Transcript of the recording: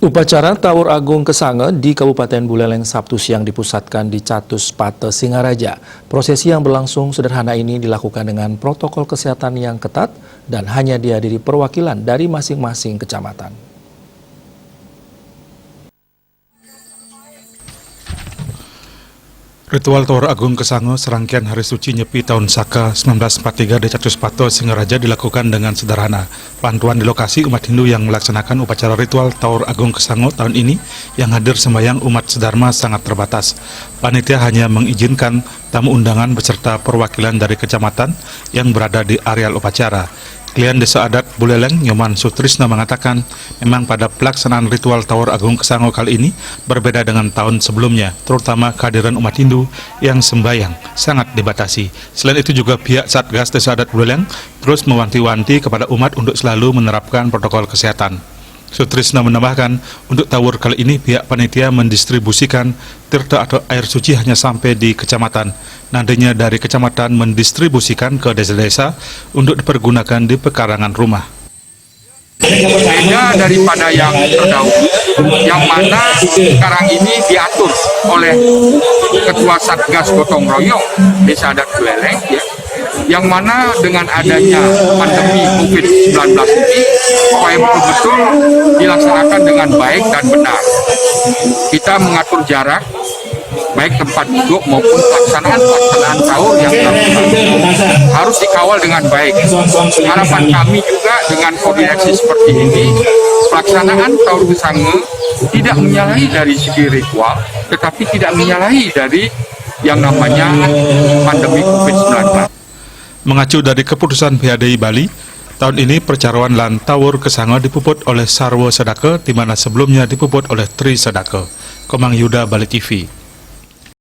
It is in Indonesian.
Upacara Tawur Agung Kesange di Kabupaten Buleleng Sabtu siang dipusatkan di Catus Pate Singaraja. Prosesi yang berlangsung sederhana ini dilakukan dengan protokol kesehatan yang ketat dan hanya dihadiri perwakilan dari masing-masing kecamatan. Ritual Tawur Agung Kesange serangkaian hari suci Nyepi tahun Saka 1943 di Catus Pate Singaraja dilakukan dengan sederhana. Pantauan di lokasi umat Hindu yang melaksanakan upacara ritual Tawur Agung Kesange tahun ini yang hadir sembahyang umat sedharma sangat terbatas. Panitia hanya mengizinkan tamu undangan beserta perwakilan dari kecamatan yang berada di areal upacara. Klien Desa Adat Buleleng, Nyoman Sutrisna mengatakan, memang pada pelaksanaan ritual Tawur Agung Kesange kali ini berbeda dengan tahun sebelumnya, terutama kehadiran umat Hindu yang sembahyang sangat dibatasi. Selain itu juga pihak Satgas Desa Adat Buleleng terus mewanti-wanti kepada umat untuk selalu menerapkan protokol kesehatan. Sutrisna menambahkan, untuk Tawur kali ini pihak panitia mendistribusikan tirta atau air suci hanya sampai di kecamatan. Nantinya dari kecamatan mendistribusikan ke desa-desa untuk dipergunakan di pekarangan rumah. Beda daripada yang terdahulu, yang mana sekarang ini diatur oleh Ketua Satgas Gotong Royong Desa Adat Buleleng, yang mana dengan adanya pandemi COVID-19 ini, supaya betul-betul dilaksanakan dengan baik dan benar. Kita mengatur jarak, baik tempat duduk maupun pelaksanaan sahur yang harus dikawal dengan baik. Harapan kami juga dengan koordinasi seperti ini, pelaksanaan Tawur Kesange tidak menyalahi dari segi ritual, tetapi tidak menyalahi dari yang namanya pandemi COVID-19. Mengacu dari keputusan PHDI Bali, tahun ini percaroan lan Tawur Kesange dipuput oleh Sarwo Sedake, di mana sebelumnya dipuput oleh Tri Sedake. Komang Yuda, Bali TV.